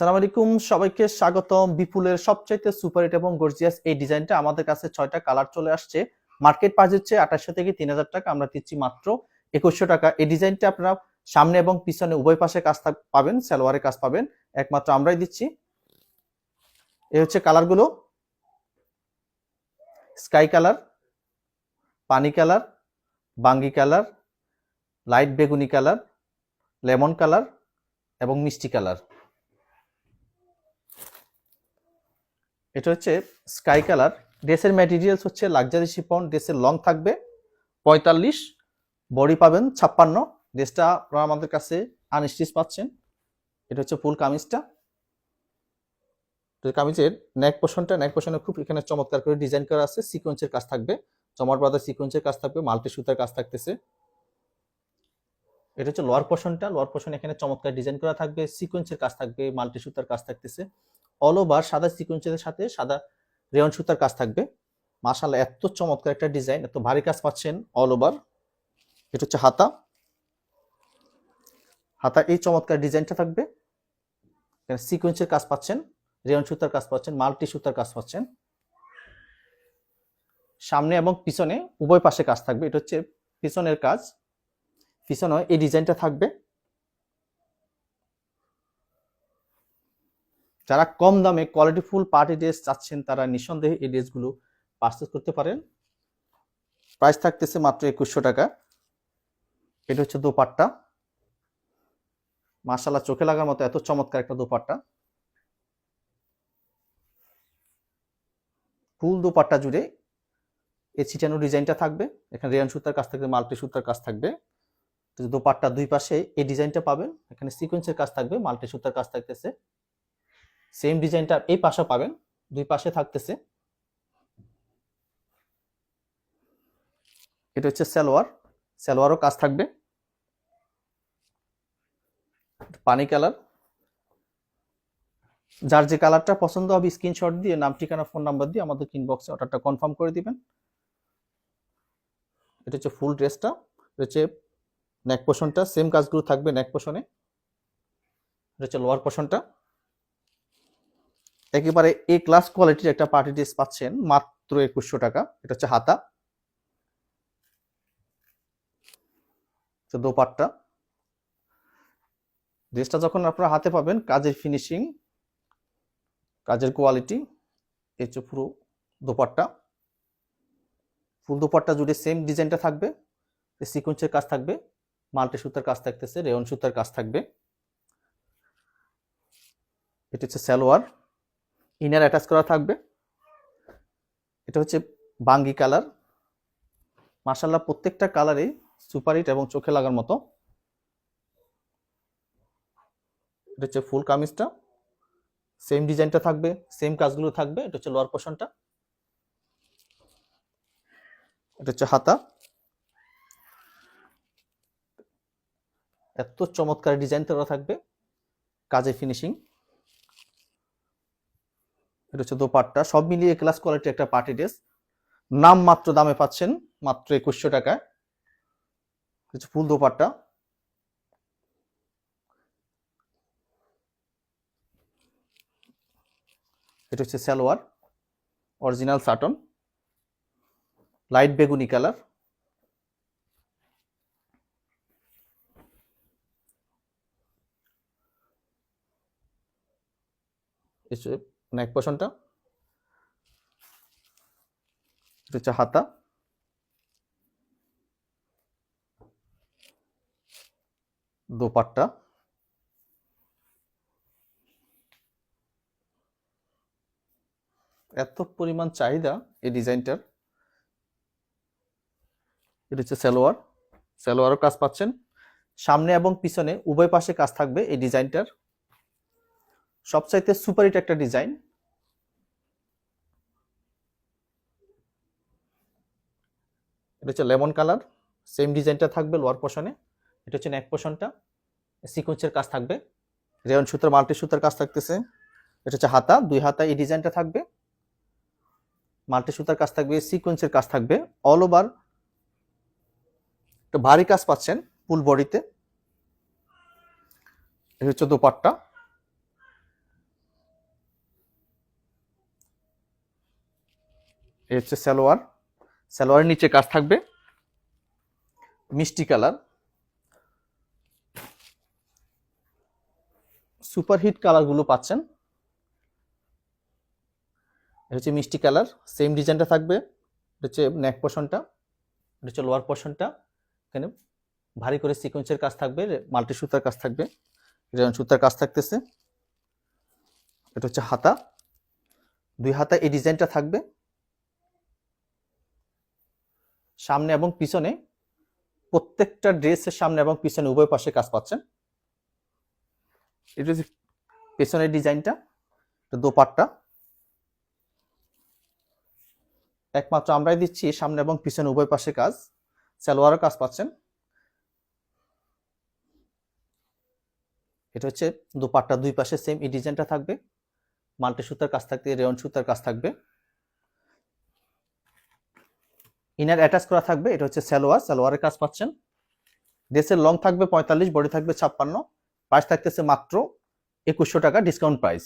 আসসালামু আলাইকুম, সবাইকে স্বাগতম। বিপুলের সবচাইতে সুপার হিট এবং গর্জিয়াস এই ডিজাইনটা আমাদের কাছে 6টা কালার চলে আসছে। মার্কেট প্রাইস হচ্ছে 2800 থেকে 3000 টাকা, আমরা দিচ্ছি মাত্র 2100 টাকা। এই ডিজাইনটা আপনারা সামনে এবং পিছনে উভয় পাশে কাজ পাবেন, সালোয়ারে কাজ পাবেন, একমাত্র আমরাই দিচ্ছি। এই হচ্ছে কালারগুলো: স্কাই কালার, পানি কালার, বাঙ্গি কালার, লাইট বেগুনি কালার, লেমন কালার এবং মিষ্টি কালার। এটা হচ্ছে স্কাই কালার। ড্রেসের ম্যাটেরিয়ালস হচ্ছে লাক্সারি শিফন। ড্রেসের লং থাকবে 45, বডি পাবেন 56। ড্রেসটা আপনারা আমাদের কাছে আনস্টিচ পাচ্ছেন। এটা হচ্ছে ফুল কামিজটা। কামিজের নেক পোর্শনে খুব এখানে চমৎকার করে ডিজাইন করা আছে, সিকোয়েন্সের কাজ থাকবে, চমৎকার বাঁধা সিকোয়েন্সের কাজ থাকবে, মাল্টি সুতার কাজ থাকতেছে। এটা হচ্ছে লোয়ার পোর্শন এখানে চমৎকার ডিজাইন করা থাকবে, সিকোয়েন্সের কাজ থাকবে, মাল্টি সুতার কাজ থাকতেছে। অল ওভার সাদা সিকোয়েন্সের সাথে সাদা রেয়ন সুতার কাজ থাকবে। মাশাআল্লাহ, এত চমৎকার একটা ডিজাইন, এত ভারী কাজ পাচ্ছেন অল ওভার। এটা হচ্ছে হাতা এই চমৎকার ডিজাইনটা থাকবে, সিকোয়েন্সের কাজ পাচ্ছেন, রেয়ন সুতার কাজ পাচ্ছেন, মাল্টি সুতার কাজ পাচ্ছেন। সামনে এবং পিছনে উভয় পাশে কাজ থাকবে। এটা হচ্ছে পিছনের কাজ, পিছনে এই ডিজাইনটা থাকবে। যারা কম দামে কোয়ালিটিফুল পার্টি ড্রেস চাচ্ছেন তারা নিঃসন্দেহে এই ড্রেসগুলো পারচেজ করতে পারেন। প্রাইস থাকতেছে মাত্র 2100 টাকা। এটা হচ্ছে দোপাট্টা। মাশাআল্লাহ, চোখে লাগার মতো এত চমৎকার একটা দোপাট্টা। ফুল দোপাট্টা জুড়ে এই ছিটানো ডিজাইনটা থাকবে। এখানে রেয়ান সুতার কাজ থাকবে, মাল্টি সুতার কাজ থাকবে। দোপাট্টা দুই পাশে এই ডিজাইনটা পাবেন। এখানে সিকোয়েন্সের কাজ থাকবে, মাল্টি সুতার কাজ থাকতেছে। সেম ডিজাইনটা এই পাশে পাবেন, দুই পাশে থাকতেছে। এটা হচ্ছে সালোয়ারও কাজ থাকবে। পানি কালার। যার যে কালারটা পছন্দ হবে স্ক্রিনশট দিয়ে নাম, ঠিকানা, ফোন নাম্বার দিয়ে আমাদের ইনবক্সে অর্ডারটা কনফার্ম করে দিবেন। এটা হচ্ছে ফুল ড্রেসটা। এটা হচ্ছে নেক পোর্শনটা, সেম কাজগুলো থাকবে নেক পোর্শনে। এটা হচ্ছে লোয়ার পোর্শনটা। একেবারে এ ক্লাস কোয়ালিটির একটা পার্টি ড্রেস পাচ্ছেন মাত্র 2100 টাকা। এটা হচ্ছে হাতা, দোপাট্টা। ড্রেসটা যখন আপনারা হাতে পাবেন, কাজের ফিনিশিং, কাজের কোয়ালিটি, এই হচ্ছে পুরো দোপাট্টা। ফুল দোপাট্টা জুড়ে সেম ডিজাইনটা থাকবে, সিকোয়েন্সের কাজ থাকবে, মাল্টি সুতার কাজ থাকতেছে, রেয়ন সুতার কাজ থাকবে। এটা হচ্ছে সালোয়ার, ইনার অ্যাটাচ করা থাকবে। এটা হচ্ছে বাঙ্গি কালার। মাশাআল্লাহ, প্রত্যেকটা কালারেই সুপার হিট এবং চোখে লাগার মতো। এটা হচ্ছে ফুল কামিজটা, সেম ডিজাইনটা থাকবে, সেম কাজগুলো থাকবে। এটা হচ্ছে লোয়ার পোর্শনটা। এটা হচ্ছে হাতা। এত চমৎকার ডিজাইন করা থাকবে, কাজের ফিনিশিং। এটা হচ্ছে দোপাট্টা। সব মিলিয়ে ক্লাস কোয়ালিটি একটা পার্টি ড্রেস। নাম মাত্র দামে পাচ্ছেন মাত্র 2100 টাকায়। কিছু ফুল দোপাট্টা। এটা হচ্ছে সালোয়ার, অরিজিনাল সাটন, লাইট বেগুনি কালার। নেক পোর্শনটা। এটা হচ্ছে হাতা, দোপাট্টা। এত পরিমাণ চাহিদা এই ডিজাইনটার। এটা হচ্ছে সালোয়ারও কাজ পাচ্ছেন, সামনে এবং পিছনে উভয় পাশে কাজ থাকবে এই ডিজাইনটার। সবচাইতে সুপার হিট একটা ডিজাইন। এটা হচ্ছে লেমন কালার, সেম ডিজাইনটা থাকবে লোয়ার পোর্শনে। এটা হচ্ছে নেক পোর্শনটা, সিকোয়েন্সের কাজ থাকবে, রেয়ন সুতার, মাল্টি সুতার কাজ থাকতেছে। এটা হচ্ছে হাতা, দুই হাতা এই ডিজাইনটা থাকবে, মাল্টি সুতার কাজ থাকবে, সিকোয়েন্সের কাজ থাকবে। অল ওভার একটু ভারী কাজ পাচ্ছেন ফুল বডিতে। এটা হচ্ছে দোপাট্টা। এই হচ্ছে সালোয়ার, সালোয়ারের নিচে কাজ থাকবে মিষ্টি কালার, সুপারহিট কালারগুলো পাচ্ছেন। এটা হচ্ছে মিষ্টি কালার, সেম ডিজাইনটা থাকবে। এটা হচ্ছে নেক পোর্শনটা, এটা হচ্ছে লোয়ার পোর্শনটা। এখানে ভারী করে সিকোয়েন্সের কাজ থাকবে, মাল্টি সুতার কাজ থাকবে, রেয়ন সুতার কাজ থাকতেছে। এটা হচ্ছে হাতা, 2 হাতা এই ডিজাইনটা থাকবে। সামনে এবং পিছনে প্রত্যেকটা ড্রেসের সামনে এবং পিছনে উভয় পাশে কাজ পাচ্ছেন। এটা হচ্ছে পেছনের ডিজাইনটা, দোপাট্টা একমাত্র আমরাই দিচ্ছি, সামনে এবং পিছনে উভয় পাশে কাজ। সালোয়ারের কাজ পাচ্ছেন। এটা হচ্ছে দোপাট্টা, 2 পাশে সেম এই ডিজাইনটা থাকবে, মাল্টি সুতার কাজ থাকবে, রেয়ন সুতার কাজ থাকবে। ইনার অ্যাটাচ করা থাকবে। এটা হচ্ছে সালোয়ার, সালোয়ারের কাজ পাচ্ছেন। ড্রেসের লং থাকবে 45, বডি থাকবে 56। প্রাইস থাকতেছে মাত্র 2100 টাকা, ডিসকাউন্ট প্রাইস।